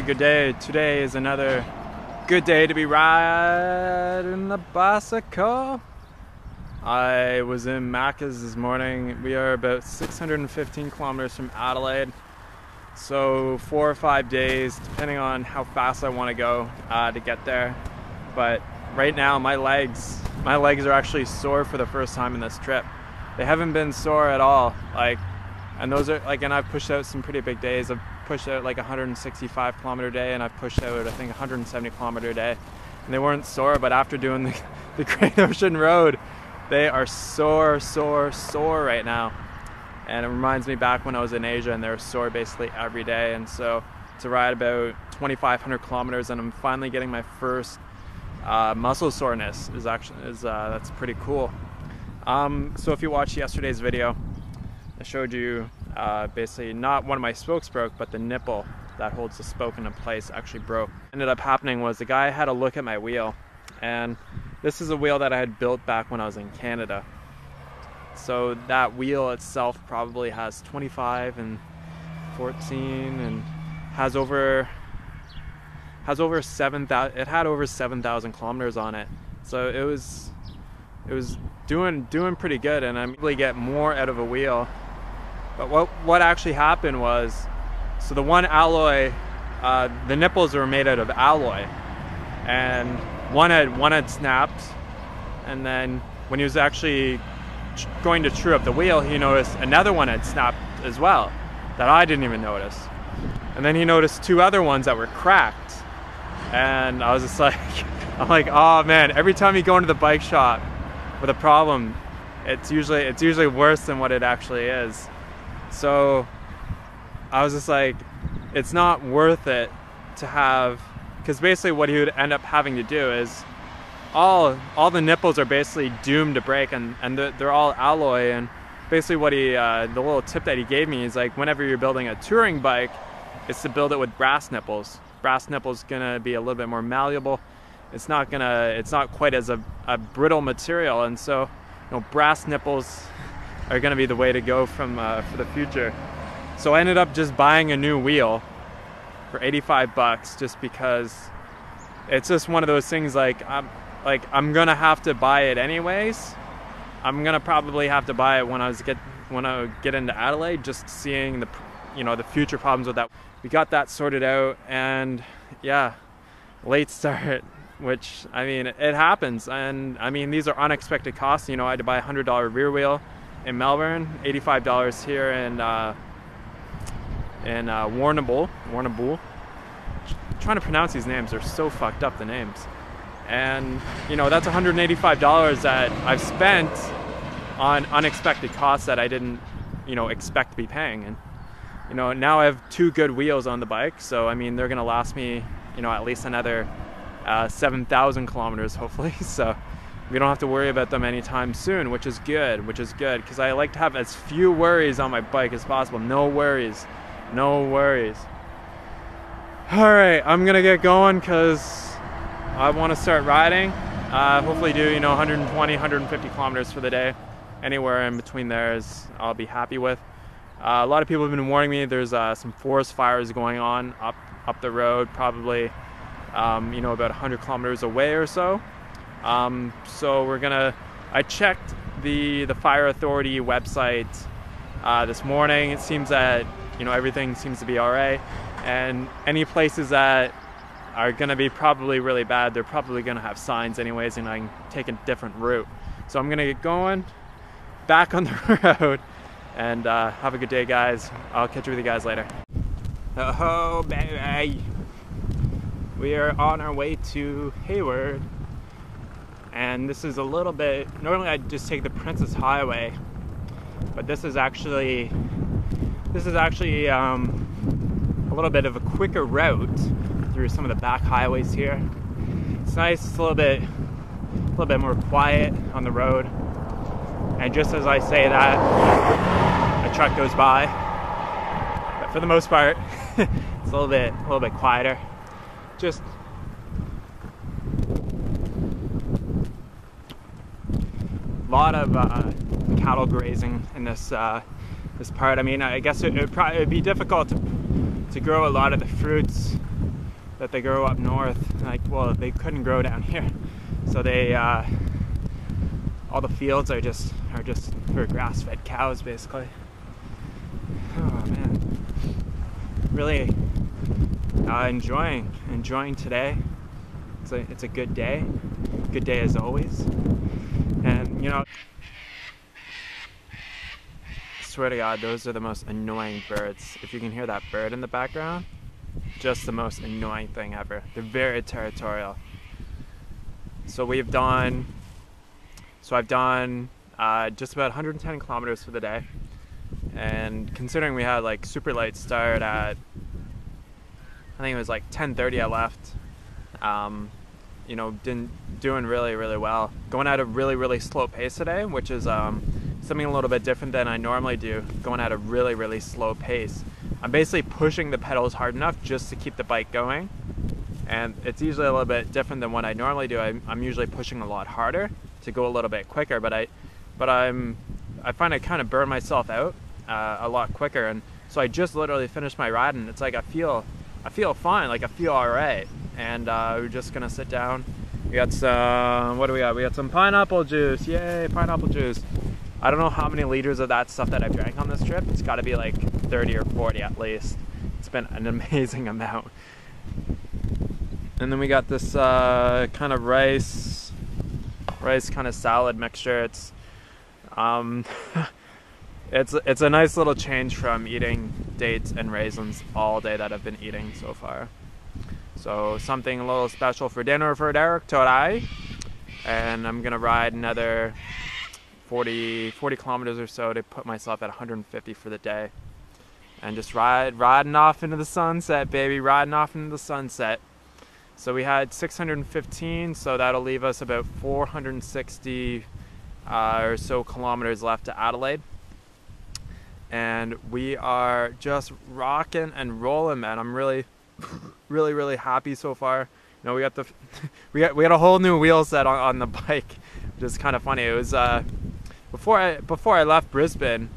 good day. Today is another good day to be riding the bicycle. I was in Macca's this morning. We are about 615 kilometers from Adelaide. So 4 or 5 days, depending on how fast I want to go to get there. But right now my legs are actually sore for the first time in this trip. They haven't been sore at all. And those are and I've pushed out some pretty big days. I've pushed out like 165 kilometer day, and I've pushed out I think 170 kilometer day, and they weren't sore. But after doing the Great Ocean Road, they are sore right now. And it reminds me back when I was in Asia, and they were sore basically every day. And so to ride about 2,500 kilometers, and I'm finally getting my first muscle soreness that's pretty cool. So if you watched yesterday's video, I showed you basically not one of my spokes broke, but the nipple that holds the spoke into place actually broke. What ended up happening was the guy had a look at my wheel, and this is a wheel that I had built back when I was in Canada. So that wheel itself probably has 25 and 14 and has over 7,000. It had over 7,000 kilometers on it. So it was doing pretty good, and I'm able to get more out of a wheel. But what actually happened was, so the one alloy, the nipples were made out of alloy, and one had snapped, and then when he was actually going to true up the wheel, he noticed another one had snapped as well that I didn't even notice. And then he noticed 2 other ones that were cracked, and I was just like, I'm like, oh man, every time you go into the bike shop with a problem, it's usually worse than what it actually is. So I was just like, it's not worth it to have, because basically what he would end up having to do is all the nipples are basically doomed to break, and they're all alloy. And basically what the little tip that he gave me is like, whenever you're building a touring bike, is to build it with brass nipples. Brass nipples gonna be a little bit more malleable. It's not quite as a brittle material, and so brass nipples are gonna be the way to go for the future. So I ended up just buying a new wheel for 85 bucks, just because it's just one of those things. I'm gonna have to buy it anyways. I'm gonna probably have to buy it when I get into Adelaide, just seeing the future problems with that. We got that sorted out, and yeah, late start, which, I mean, it happens. And I mean, these are unexpected costs. I had to buy a $100 rear wheel in Melbourne, $85 here in Warrnambool. Trying to pronounce these names, they're so fucked up, the names. And that's $185 that I've spent on unexpected costs that I didn't expect to be paying. And now I have 2 good wheels on the bike, so I mean, they're gonna last me at least another 7,000 kilometers hopefully. So we don't have to worry about them anytime soon, which is good, because I like to have as few worries on my bike as possible. No worries. Alright, I'm gonna get going because I want to start riding. Hopefully do 120, 150 kilometers for the day. Anywhere in between there I'll be happy with. A lot of people have been warning me there's some forest fires going on up the road, probably about 100 kilometers away or so. So I checked the fire authority website this morning. It seems that everything seems to be alright, and any places that are gonna be probably really bad, they're probably gonna have signs anyways, and I can take a different route. So I'm gonna get going back on the road, and have a good day, guys. I'll catch you with you guys later. Oh baby, we are on our way to Hayward, and this is a little bit, normally I'd just take the Princess Highway, but this is actually a little bit of a quicker route through some of the back highways here. It's nice. It's a little bit more quiet on the road. And just as I say that, a truck goes by. But for the most part, it's a little bit quieter. Just a lot of cattle grazing in this part. I mean, I guess it'd be difficult to grow a lot of the fruits that they grow up north. Like, well, they couldn't grow down here, so they all the fields are just for grass-fed cows, basically. Oh man, really enjoying today. It's a good day as always. And you know, I swear to God, those are the most annoying birds. If you can hear that bird in the background, just the most annoying thing ever. They're very territorial. So I've done just about 110 kilometers for the day, and considering we had like super late start at, I think it was like 10:30 I left, you know, doing really well, going at a really slow pace today, which is something a little bit different than I normally do, going at a really slow pace. I'm basically pushing the pedals hard enough just to keep the bike going, and it's usually a little bit different than what I normally do. I'm usually pushing a lot harder to go a little bit quicker, but I find I kind of burn myself out a lot quicker. And so I just literally finished my ride, and it's like I feel fine, like I feel all right. And we're just gonna sit down. We got some, what do we got? We got some pineapple juice. Yay, pineapple juice. I don't know how many liters of that stuff that I've drank on this trip. It's got to be like 30 or 40 at least. It's been an amazing amount. And then we got this kind of rice kind of salad mixture. It's it's a nice little change from eating dates and raisins all day that I've been eating so far. So something a little special for dinner for Derek today. And I'm gonna ride another 40 kilometers or so to put myself at 150 for the day, and just riding off into the sunset, baby, riding off into the sunset. So we had 615, so that'll leave us about 460 or so kilometers left to Adelaide, and we are just rocking and rolling, man. I'm really happy so far. You know, we got we got a whole new wheel set on the bike, which is kind of funny. It was before I left Brisbane,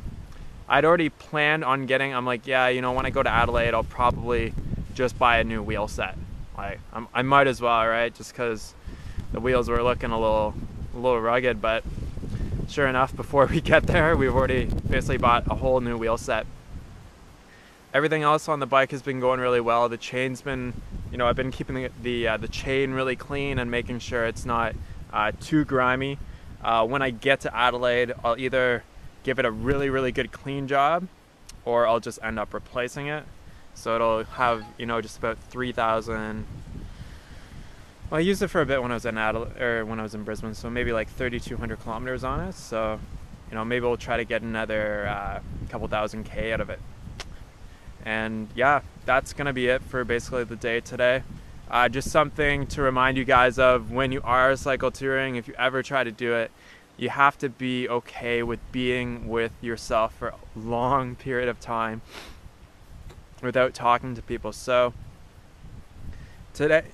I'd already planned on getting, I'm like, yeah, you know, when I go to Adelaide, I'll probably just buy a new wheel set. Like, I might as well, right? Just because the wheels were looking a little rugged. But sure enough, before we get there, we've already basically bought a whole new wheel set. Everything else on the bike has been going really well. The chain's been, you know, I've been keeping the chain really clean and making sure it's not too grimy. When I get to Adelaide, I'll either give it a really good clean job, or I'll just end up replacing it. So it'll have, you know, just about 3,000. Well, I used it for a bit when I was in Adelaide, or when I was in Brisbane, so maybe like 3,200 kilometers on it. So, you know, maybe we'll try to get another couple thousand K out of it. And yeah, that's gonna be it for basically the day today. Just something to remind you guys of when you are cycle touring. If you ever try to do it, you have to be okay with being with yourself for a long period of time without talking to people. So today,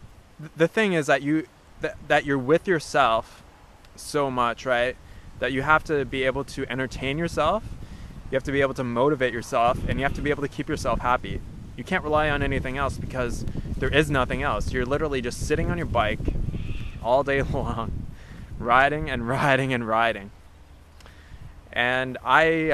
the thing is that you're with yourself so much, right? That you have to be able to entertain yourself, you have to be able to motivate yourself, and you have to be able to keep yourself happy. You can't rely on anything else because there is nothing else. You're literally just sitting on your bike all day long, riding and riding and riding. And I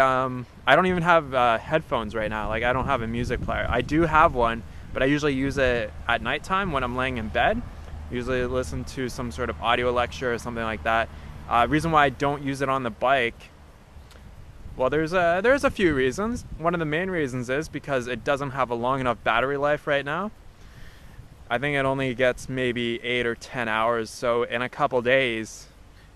don't even have headphones right now. Like, I don't have a music player. I do have one, but I usually use it at nighttime when I'm laying in bed. I usually listen to some sort of audio lecture or something like that. Reason why I don't use it on the bike, well, there's a few reasons. One of the main reasons is because it doesn't have a long enough battery life right now. I think it only gets maybe 8 or 10 hours. So in a couple days,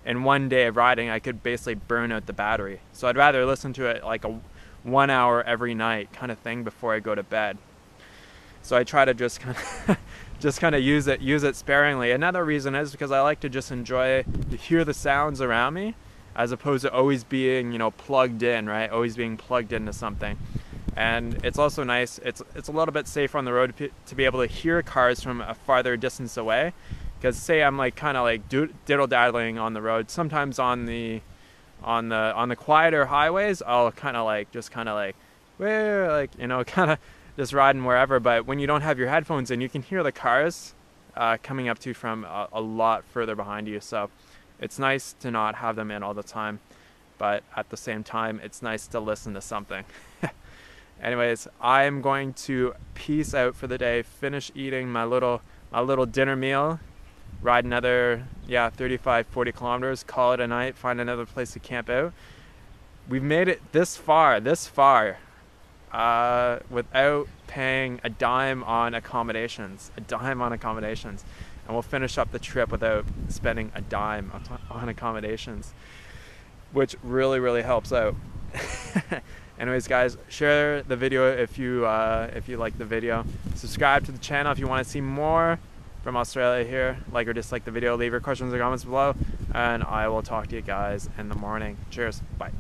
in one day of riding, I could basically burn out the battery. So I'd rather listen to it like a 1 hour every night kind of thing before I go to bed. So I try to just kind of use it sparingly. Another reason is because I like to just enjoy to hear the sounds around me, as opposed to always being, you know, plugged in, right? Always being plugged into something. And it's also nice, it's a little bit safer on the road to be able to hear cars from a farther distance away. Because say I'm like kind of like diddle-daddling on the road, sometimes on the quieter highways, I'll kind of like, you know, kind of just riding wherever. But when you don't have your headphones in, you can hear the cars coming up to you from a lot further behind you. So it's nice to not have them in all the time, but at the same time, it's nice to listen to something. Anyways, I'm going to peace out for the day, finish eating my little dinner meal, ride another 35-40 kilometers, call it a night, find another place to camp out. We've made it this far without paying a dime on accommodations, and we'll finish up the trip without spending a dime on accommodations, which really helps out. Anyways, guys, share the video if you like the video. Subscribe to the channel if you want to see more from Australia here. Like or dislike the video. Leave your questions or comments below, and I will talk to you guys in the morning. Cheers. Bye.